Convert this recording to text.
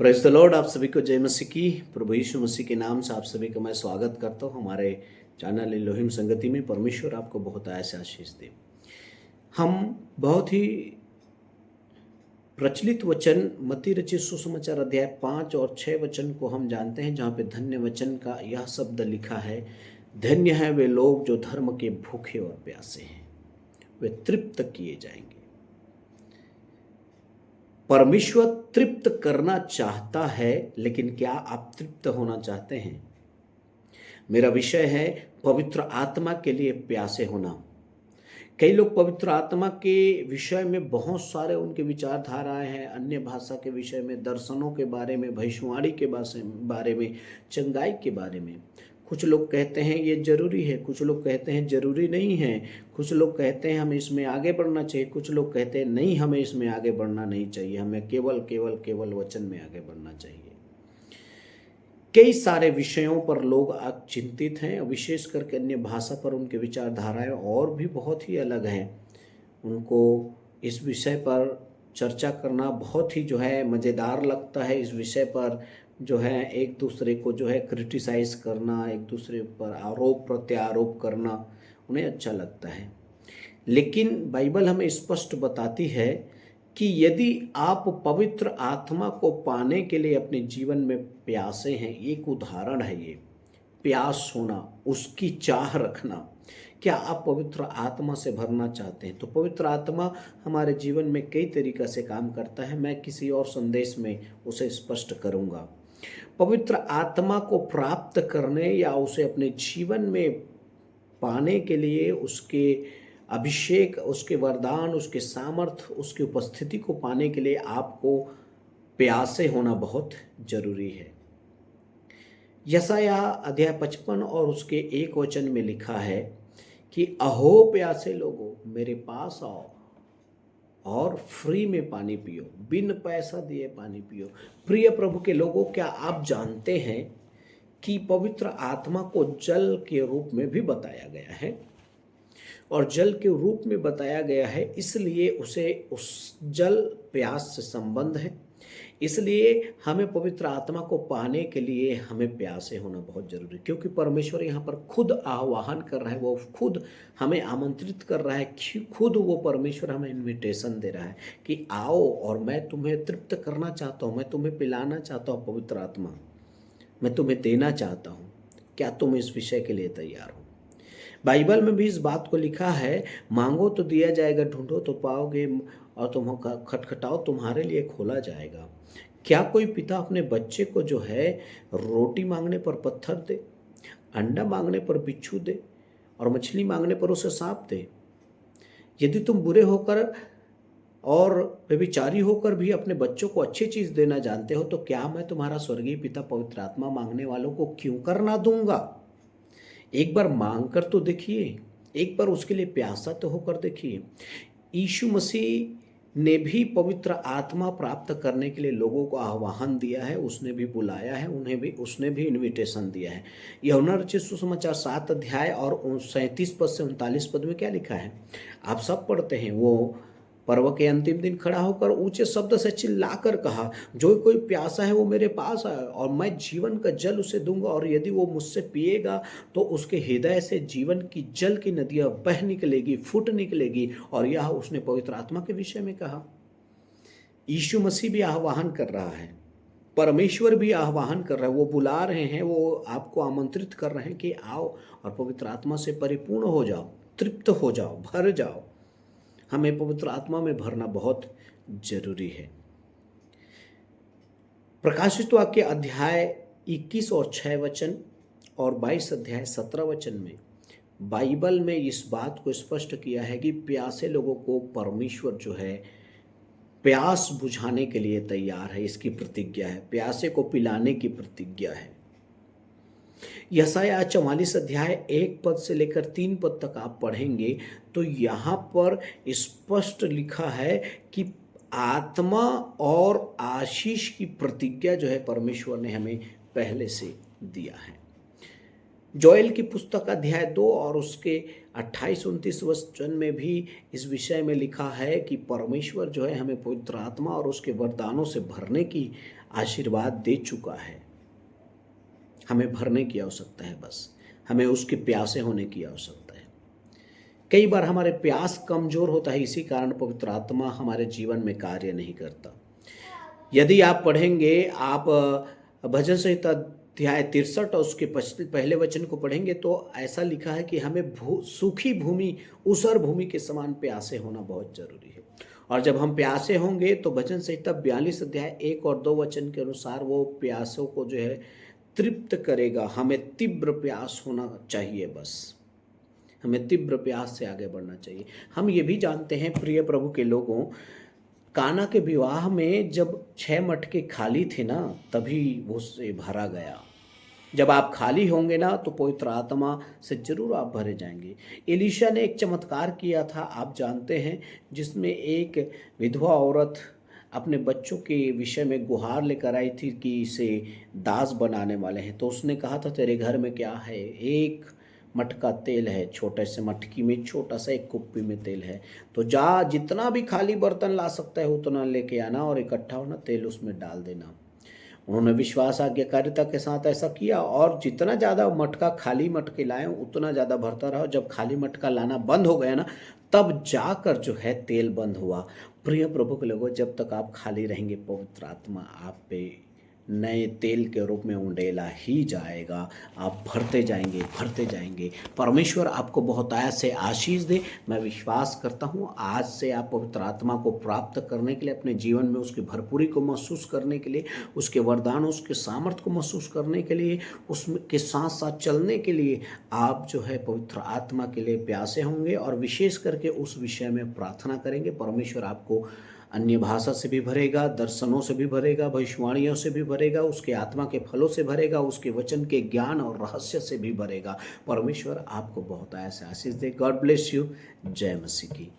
Praise the Lord. आप सभी को जय मसीह की। प्रभु यीशु मसीह के नाम से आप सभी का मैं स्वागत करता हूँ हमारे चैनल एलोहिम संगति में। परमेश्वर आपको बहुत ऐसे आशीष दे। हम बहुत ही प्रचलित वचन मत्ती रचित सुसमाचार अध्याय 5 और 6 वचन को हम जानते हैं, जहाँ पे धन्य वचन का यह शब्द लिखा है, धन्य है वे लोग जो धर्म के भूखे और प्यासे हैं, वे तृप्त किए जाएंगे। परमेश्वर तृप्त करना चाहता है, लेकिन क्या आप तृप्त होना चाहते हैं? मेरा विषय है पवित्र आत्मा के लिए प्यासे होना। कई लोग पवित्र आत्मा के विषय में बहुत सारे उनके विचारधाराएं हैं, अन्य भाषा के विषय में, दर्शनों के बारे में, भविष्यवाणी के बारे में, चंगाई के बारे में। कुछ लोग कहते हैं ये जरूरी है, कुछ लोग कहते हैं जरूरी नहीं है, कुछ लोग कहते हैं हमें इसमें आगे बढ़ना चाहिए, कुछ लोग कहते हैं नहीं हमें इसमें आगे बढ़ना नहीं चाहिए, हमें केवल केवल केवल वचन में आगे बढ़ना चाहिए। कई सारे विषयों पर लोग आज चिंतित हैं, विशेष करके अन्य भाषा पर उनके विचारधाराएं और भी बहुत ही अलग हैं। उनको इस विषय पर चर्चा करना बहुत ही मज़ेदार लगता है। इस विषय पर एक दूसरे को क्रिटिसाइज करना, एक दूसरे पर आरोप प्रत्यारोप करना उन्हें अच्छा लगता है। लेकिन बाइबल हमें स्पष्ट बताती है कि यदि आप पवित्र आत्मा को पाने के लिए अपने जीवन में प्यासे हैं, एक उदाहरण है ये प्यास होना, उसकी चाह रखना। क्या आप पवित्र आत्मा से भरना चाहते हैं? तो पवित्र आत्मा हमारे जीवन में कई तरीक़ा से काम करता है। मैं किसी और संदेश में उसे स्पष्ट करूंगा। पवित्र आत्मा को प्राप्त करने या उसे अपने जीवन में पाने के लिए उसके अभिषेक, उसके वरदान, उसके सामर्थ्य, उसकी उपस्थिति को पाने के लिए आपको प्यासे होना बहुत जरूरी है। यशायाह अध्याय 55 और उसके 1 वचन में लिखा है कि अहो प्यासे लोगों मेरे पास आओ और फ्री में पानी पियो, बिन पैसा दिए पानी पियो। प्रिय प्रभु के लोगों, क्या आप जानते हैं कि पवित्र आत्मा को जल के रूप में भी बताया गया है? और जल के रूप में बताया गया है इसलिए उसे उस जल प्यास से संबंध है। इसलिए हमें पवित्र आत्मा को पाने के लिए हमें प्यासे होना बहुत जरूरी है, क्योंकि परमेश्वर यहाँ पर खुद आह्वान कर रहा है, वो खुद हमें आमंत्रित कर रहा है, खुद वो परमेश्वर हमें इनविटेशन दे रहा है कि आओ और मैं तुम्हें तृप्त करना चाहता हूँ, मैं तुम्हें पिलाना चाहता हूँ, पवित्र आत्मा मैं तुम्हें देना चाहता हूँ। क्या तुम इस विषय के लिए तैयार हो? बाइबल में भी इस बात को लिखा है, मांगो तो दिया जाएगा, ढूंढो तो पाओगे, और तुम खटखटाओ तुम्हारे लिए खोला जाएगा। क्या कोई पिता अपने बच्चे को रोटी मांगने पर पत्थर दे, अंडा मांगने पर बिच्छू दे और मछली मांगने पर उसे सांप दे? यदि तुम बुरे होकर और व्यभिचारी होकर भी अपने बच्चों को अच्छी चीज देना जानते हो, तो क्या मैं तुम्हारा स्वर्गीय पिता पवित्र आत्मा मांगने वालों को क्यों करना दूंगा? एक बार मांग कर तो देखिए, एक बार उसके लिए प्यासा तो होकर देखिए। यीशु मसीह ने भी पवित्र आत्मा प्राप्त करने के लिए लोगों को आह्वान दिया है, उसने भी बुलाया है, उसने भी इनविटेशन दिया है। यूहन्ना रचित सुसमाचार 7 अध्याय और 37 पद से 39 पद में क्या लिखा है? आप सब पढ़ते हैं। वो पर्व के अंतिम दिन खड़ा होकर ऊंचे शब्द से चिल्लाकर कहा, जो कोई प्यासा है वो मेरे पास आए और मैं जीवन का जल उसे दूंगा, और यदि वो मुझसे पिएगा तो उसके हृदय से जीवन की जल की नदियां बह निकलेगी, फूट निकलेगी। और यह उसने पवित्र आत्मा के विषय में कहा। यीशु मसीह भी आह्वान कर रहा है, परमेश्वर भी आह्वान कर रहा है, वो बुला रहे हैं, वो आपको आमंत्रित कर रहे हैं कि आओ और पवित्र आत्मा से परिपूर्ण हो जाओ, तृप्त हो जाओ, भर जाओ। हमें पवित्र आत्मा में भरना बहुत जरूरी है। प्रकाशित वाक्य अध्याय 21 और 6 वचन और 22 अध्याय 17 वचन में बाइबल में इस बात को स्पष्ट किया है कि प्यासे लोगों को परमेश्वर प्यास बुझाने के लिए तैयार है। इसकी प्रतिज्ञा है, प्यासे को पिलाने की प्रतिज्ञा है। यशायाह 44 अध्याय 1 पद से लेकर 3 पद तक आप पढ़ेंगे तो यहाँ पर स्पष्ट लिखा है कि आत्मा और आशीष की प्रतिज्ञा परमेश्वर ने हमें पहले से दिया है। जोएल की पुस्तक अध्याय 2 और उसके 28-29 वचन में भी इस विषय में लिखा है कि परमेश्वर हमें पवित्र आत्मा और उसके वरदानों से भरने की आशीर्वाद दे चुका है। हमें भरने की आवश्यकता है, बस हमें उसके प्यासे होने की आवश्यकता है। कई बार हमारे प्यास कमजोर होता है, इसी कारण पवित्र आत्मा हमारे जीवन में कार्य नहीं करता। यदि आप पढ़ेंगे, आप भजन संहिता अध्याय 63 और उसके पहले वचन को पढ़ेंगे तो ऐसा लिखा है कि हमें सूखी भूमि, ऊसर भूमि के समान प्यासे होना बहुत जरूरी है। और जब हम प्यासे होंगे तो भजन संहिता 42 अध्याय 1 और 2 वचन के अनुसार वो प्यासों को जो है तृप्त करेगा। हमें तीव्र प्यास होना चाहिए, बस हमें तीव्र प्यास से आगे बढ़ना चाहिए। हम ये भी जानते हैं प्रिय प्रभु के लोगों, काना के विवाह में जब 6 मटके खाली थे ना, तभी वो से भरा गया। जब आप खाली होंगे ना तो पवित्र आत्मा से जरूर आप भरे जाएंगे। एलीशा ने एक चमत्कार किया था, आप जानते हैं, जिसमें एक विधवा औरत अपने बच्चों के विषय में गुहार लेकर आई थी कि इसे दास बनाने वाले हैं। तो उसने कहा था तेरे घर में क्या है? एक मटका तेल है, छोटे से मटकी में छोटा सा एक कुप्पी में तेल है। तो जा जितना भी खाली बर्तन ला सकता है उतना लेके आना और इकट्ठा होना, तेल उसमें डाल देना। उन्होंने विश्वास आज्ञाकारिता के साथ ऐसा किया और जितना ज़्यादा मटका खाली मटके लाए उतना ज़्यादा भरता रहा। जब खाली मटका लाना बंद हो गया ना, तब जाकर जो है तेल बंद हुआ। प्रिय प्रभु के लोगों, जब तक आप खाली रहेंगे पवित्र आत्मा आप पे नए तेल के रूप में उंडेला ही जाएगा। आप भरते जाएंगे, भरते जाएंगे। परमेश्वर आपको बहुतायत से आशीष दे। मैं विश्वास करता हूँ आज से आप पवित्र आत्मा को प्राप्त करने के लिए, अपने जीवन में उसकी भरपूरी को महसूस करने के लिए, उसके वरदान, उसके सामर्थ्य को महसूस करने के लिए, उसके साथ साथ चलने के लिए आप जो है पवित्र आत्मा के लिए प्यासे होंगे और विशेष करके उस विषय में प्रार्थना करेंगे। परमेश्वर आपको अन्य भाषा से भी भरेगा, दर्शनों से भी भरेगा, भविष्यवाणियों से भी भरेगा, उसके आत्मा के फलों से भरेगा, उसके वचन के ज्ञान और रहस्य से भी भरेगा। परमेश्वर आपको बहुत ऐसा आशीष दे। God bless you. जय मसीह की।